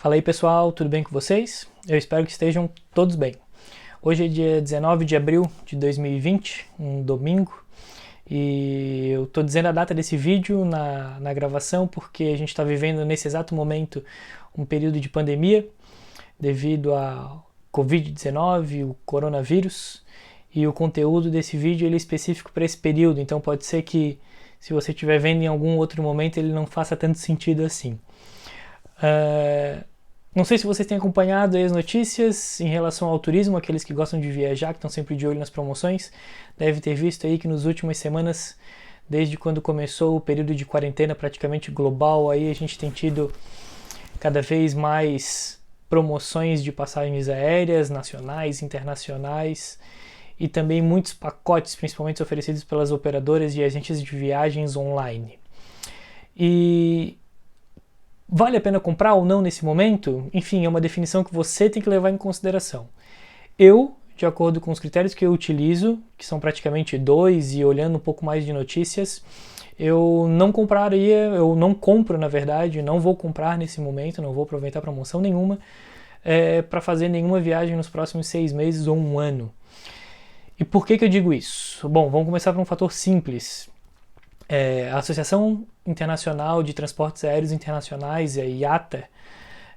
Fala aí pessoal, tudo bem com vocês? Eu espero que estejam todos bem. Hoje é dia 19 de abril de 2020, um domingo, e eu estou dizendo a data desse vídeo na gravação porque a gente está vivendo nesse exato momento um período de pandemia devido a Covid-19, o coronavírus, e o conteúdo desse vídeo ele é específico para esse período, então pode ser que se você estiver vendo em algum outro momento ele não faça tanto sentido assim. Não sei se vocês têm acompanhado aí as notícias em relação ao turismo, aqueles que gostam de viajar, que estão sempre de olho nas promoções, devem ter visto aí que nas últimas semanas, desde quando começou o período de quarentena praticamente global, aí a gente tem tido cada vez mais promoções de passagens aéreas, nacionais, internacionais, e também muitos pacotes, principalmente oferecidos pelas operadoras e agências de viagens online. E vale a pena comprar ou não nesse momento? Enfim, é uma definição que você tem que levar em consideração. Eu, de acordo com os critérios que eu utilizo, que são praticamente dois, e olhando um pouco mais de notícias, eu não compro na verdade, não vou comprar nesse momento, não vou aproveitar promoção nenhuma para fazer nenhuma viagem nos próximos 6 meses ou um ano. E por que eu digo isso? Bom, vamos começar por um fator simples. A Associação Internacional de Transportes Aéreos Internacionais, a IATA,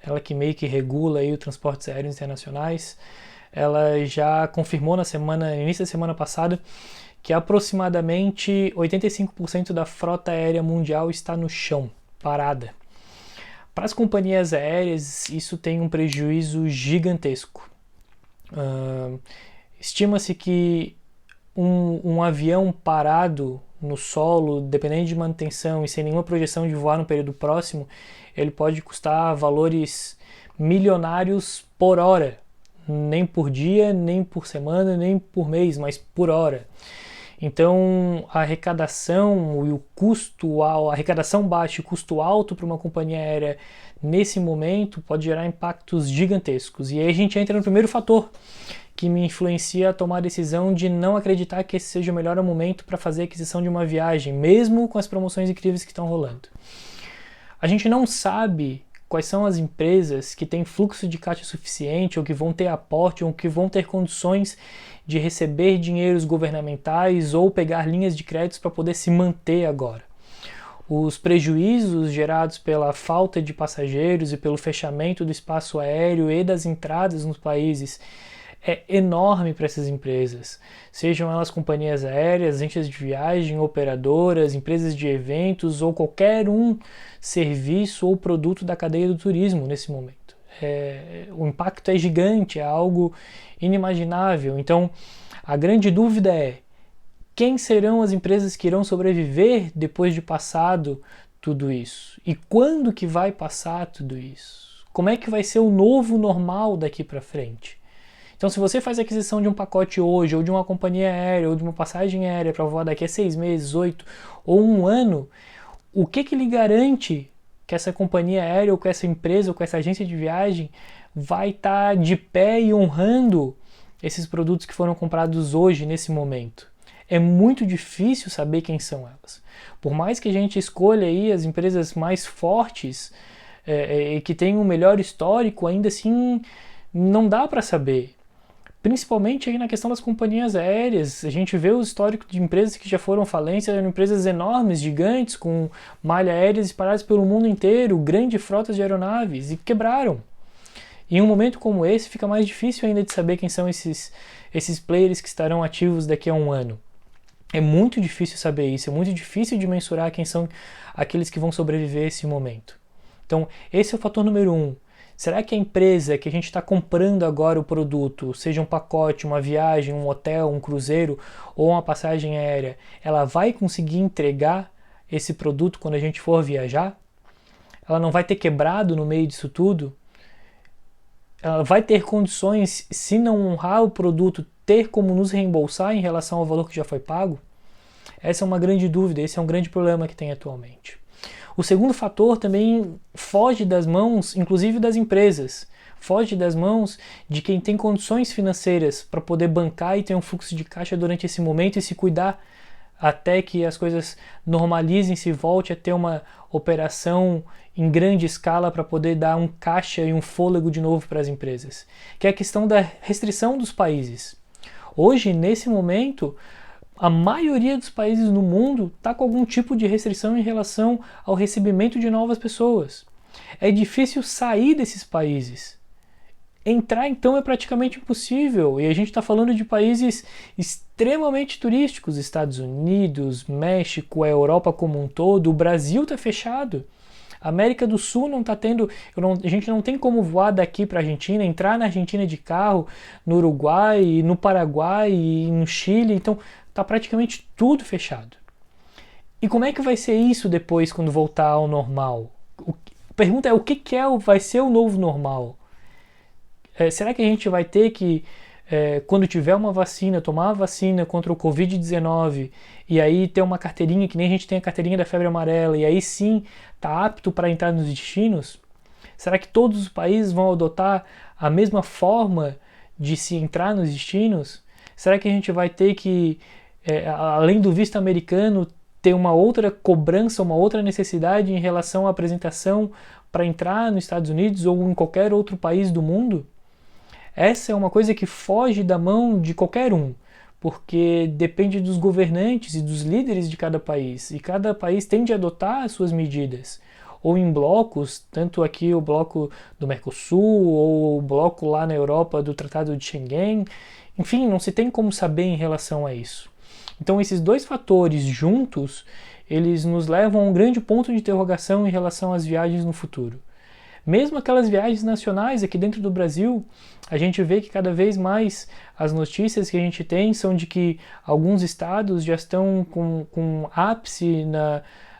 ela que meio que regula aí os transportes aéreos internacionais, ela já confirmou no início da semana passada que aproximadamente 85% da frota aérea mundial está no chão, parada. Para as companhias aéreas, isso tem um prejuízo gigantesco. Estima-se que um avião parado no solo, dependendo de manutenção e sem nenhuma projeção de voar no período próximo, ele pode custar valores milionários por hora. Nem por dia, nem por semana, nem por mês, mas por hora. Então, a arrecadação e o custo, a arrecadação baixa e o custo alto para uma companhia aérea nesse momento pode gerar impactos gigantescos. E aí a gente entra no primeiro fator que me influencia a tomar a decisão de não acreditar que esse seja o melhor momento para fazer a aquisição de uma viagem, mesmo com as promoções incríveis que estão rolando. A gente não sabe quais são as empresas que têm fluxo de caixa suficiente, ou que vão ter aporte, ou que vão ter condições de receber dinheiros governamentais ou pegar linhas de créditos para poder se manter agora. Os prejuízos gerados pela falta de passageiros e pelo fechamento do espaço aéreo e das entradas nos países é enorme para essas empresas, sejam elas companhias aéreas, agências de viagem, operadoras, empresas de eventos ou qualquer serviço ou produto da cadeia do turismo nesse momento. O impacto é gigante, é algo inimaginável. Então, a grande dúvida é: quem serão as empresas que irão sobreviver depois de passado tudo isso? E quando que vai passar tudo isso? Como é que vai ser o novo normal daqui para frente? Então, se você faz a aquisição de um pacote hoje, ou de uma companhia aérea, ou de uma passagem aérea para voar daqui a 6 meses, 8 ou um ano, o que lhe garante que essa companhia aérea, ou que essa empresa, ou que essa agência de viagem vai estar de pé e honrando esses produtos que foram comprados hoje, nesse momento? É muito difícil saber quem são elas. Por mais que a gente escolha aí as empresas mais fortes e que tenham um melhor histórico, ainda assim não dá para saber. Principalmente aí na questão das companhias aéreas, a gente vê o histórico de empresas que já foram falência, eram empresas enormes, gigantes, com malha aéreas espalhadas pelo mundo inteiro, grandes frotas de aeronaves, e quebraram. E em um momento como esse, fica mais difícil ainda de saber quem são esses players que estarão ativos daqui a um ano. É muito difícil saber isso, é muito difícil de mensurar quem são aqueles que vão sobreviver a esse momento. Então, esse é o fator número 1. Será que a empresa que a gente está comprando agora o produto, seja um pacote, uma viagem, um hotel, um cruzeiro ou uma passagem aérea, ela vai conseguir entregar esse produto quando a gente for viajar? Ela não vai ter quebrado no meio disso tudo? Ela vai ter condições, se não honrar o produto, ter como nos reembolsar em relação ao valor que já foi pago? Essa é uma grande dúvida, esse é um grande problema que tem atualmente. O segundo fator também foge das mãos, inclusive das empresas, foge das mãos de quem tem condições financeiras para poder bancar e ter um fluxo de caixa durante esse momento e se cuidar até que as coisas normalizem-se e volte a ter uma operação em grande escala para poder dar um caixa e um fôlego de novo para as empresas, que é a questão da restrição dos países. Hoje, nesse momento, a maioria dos países no mundo está com algum tipo de restrição em relação ao recebimento de novas pessoas. É difícil sair desses países. Entrar, então, é praticamente impossível. E a gente está falando de países extremamente turísticos, Estados Unidos, México, a Europa como um todo. O Brasil está fechado. A América do Sul não está tendo... a gente não tem como voar daqui para a Argentina, entrar na Argentina de carro, no Uruguai, no Paraguai e no Chile. Então, está praticamente tudo fechado. E como é que vai ser isso depois, quando voltar ao normal? A pergunta é, o que vai ser o novo normal? Será que a gente vai ter que, quando tiver uma vacina, tomar a vacina contra o Covid-19 e aí ter uma carteirinha, que nem a gente tem a carteirinha da febre amarela, e aí sim tá apto para entrar nos destinos? Será que todos os países vão adotar a mesma forma de se entrar nos destinos? Será que a gente vai ter que, além do visto americano, ter uma outra cobrança, uma outra necessidade em relação à apresentação para entrar nos Estados Unidos ou em qualquer outro país do mundo? Essa é uma coisa que foge da mão de qualquer um, porque depende dos governantes e dos líderes de cada país, e cada país tem de adotar as suas medidas, ou em blocos, tanto aqui o bloco do Mercosul, ou o bloco lá na Europa do Tratado de Schengen, enfim, não se tem como saber em relação a isso. Então esses dois fatores juntos, eles nos levam a um grande ponto de interrogação em relação às viagens no futuro. Mesmo aquelas viagens nacionais aqui dentro do Brasil, a gente vê que cada vez mais as notícias que a gente tem são de que alguns estados já estão com ápice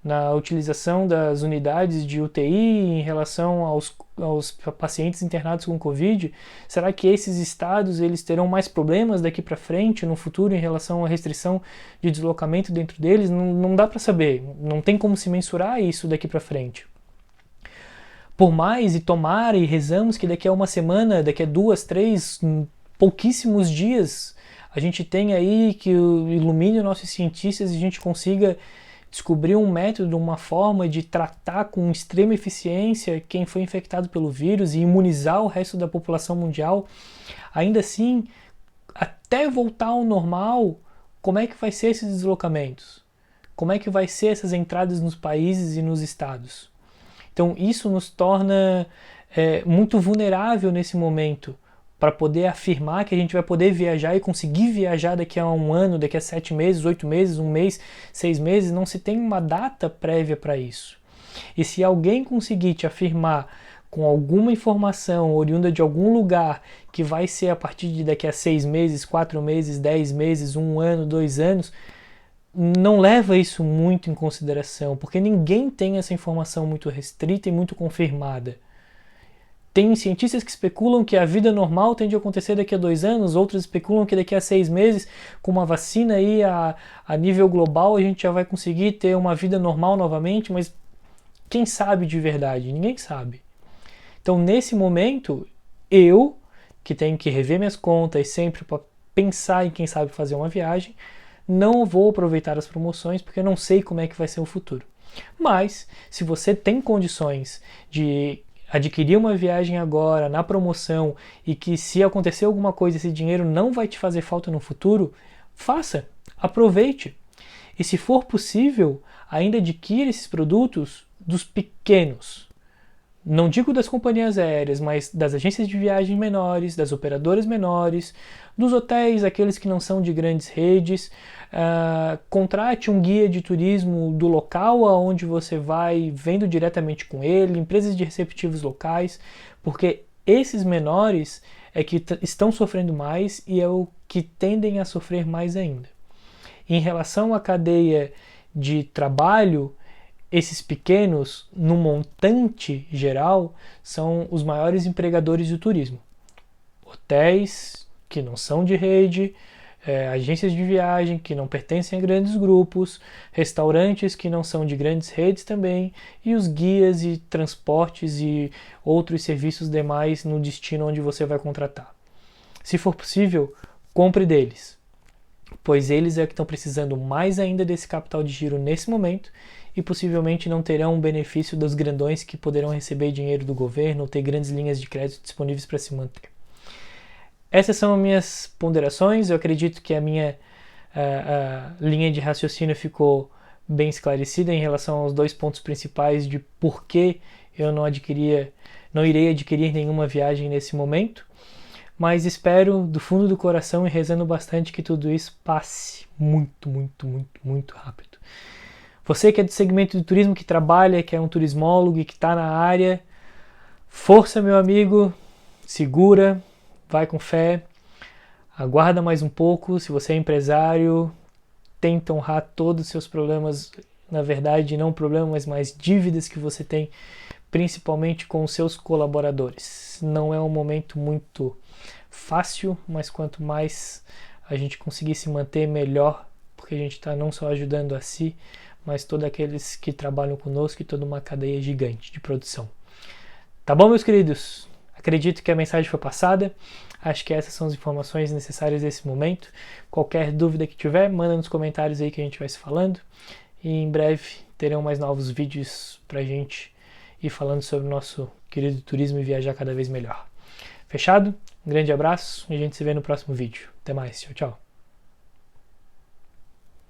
na utilização das unidades de UTI em relação aos pacientes internados com Covid. Será que esses estados eles terão mais problemas daqui para frente, no futuro, em relação à restrição de deslocamento dentro deles? Não dá para saber, não tem como se mensurar isso daqui para frente. Por mais, e tomara e rezamos que daqui a uma semana, daqui a 2, 3, pouquíssimos dias, a gente tenha aí que ilumine os nossos cientistas e a gente consiga descobrir um método, uma forma de tratar com extrema eficiência quem foi infectado pelo vírus e imunizar o resto da população mundial. Ainda assim, até voltar ao normal, como é que vai ser esses deslocamentos? Como é que vai ser essas entradas nos países e nos estados? Então isso nos torna muito vulnerável nesse momento para poder afirmar que a gente vai poder viajar e conseguir viajar daqui a um ano, daqui a 7 meses, 8 meses, 1 mês, 6 meses. Não se tem uma data prévia para isso. E se alguém conseguir te afirmar com alguma informação oriunda de algum lugar que vai ser a partir de daqui a 6 meses, 4 meses, 10 meses, 1 ano, 2 anos, não leva isso muito em consideração, porque ninguém tem essa informação muito restrita e muito confirmada. Tem cientistas que especulam que a vida normal tende a acontecer daqui a 2 anos, outros especulam que daqui a 6 meses, com uma vacina aí a nível global, a gente já vai conseguir ter uma vida normal novamente, mas quem sabe de verdade? Ninguém sabe. Então, nesse momento, eu, que tenho que rever minhas contas sempre para pensar em quem sabe fazer uma viagem, não vou aproveitar as promoções porque eu não sei como é que vai ser o futuro. Mas, se você tem condições de adquirir uma viagem agora, na promoção, e que se acontecer alguma coisa, esse dinheiro não vai te fazer falta no futuro, faça, aproveite. E se for possível, ainda adquira esses produtos dos pequenos. Não digo das companhias aéreas, mas das agências de viagem menores, das operadoras menores, dos hotéis, aqueles que não são de grandes redes. Contrate um guia de turismo do local aonde você vai, vendo diretamente com ele, empresas de receptivos locais, porque esses menores é que estão sofrendo mais e é o que tendem a sofrer mais ainda. Em relação à cadeia de trabalho, esses pequenos, no montante geral, são os maiores empregadores do turismo. Hotéis que não são de rede, agências de viagem que não pertencem a grandes grupos, restaurantes que não são de grandes redes também, e os guias e transportes e outros serviços demais no destino onde você vai contratar. Se for possível, compre deles. pois eles é que estão precisando mais ainda desse capital de giro nesse momento e possivelmente não terão o benefício dos grandões que poderão receber dinheiro do governo ou ter grandes linhas de crédito disponíveis para se manter. Essas são as minhas ponderações. Eu acredito que a minha linha de raciocínio ficou bem esclarecida em relação aos dois pontos principais de por que eu não irei adquirir nenhuma viagem nesse momento, mas espero do fundo do coração e rezando bastante que tudo isso passe muito, muito, muito, muito rápido. Você que é do segmento do turismo, que trabalha, que é um turismólogo e que está na área, força, meu amigo, segura, vai com fé, aguarda mais um pouco. Se você é empresário, tenta honrar todos os seus problemas, na verdade não problemas, mas dívidas que você tem, principalmente com os seus colaboradores. Não é um momento muito fácil, mas quanto mais a gente conseguir se manter, melhor, porque a gente está não só ajudando a si, mas todos aqueles que trabalham conosco e toda uma cadeia gigante de produção. Tá bom, meus queridos? Acredito que a mensagem foi passada. Acho que essas são as informações necessárias nesse momento. Qualquer dúvida que tiver, manda nos comentários aí que a gente vai se falando. E em breve terão mais novos vídeos pra gente ir falando sobre o nosso querido turismo e viajar cada vez melhor. Fechado? Um grande abraço e a gente se vê no próximo vídeo. Até mais. Tchau, tchau.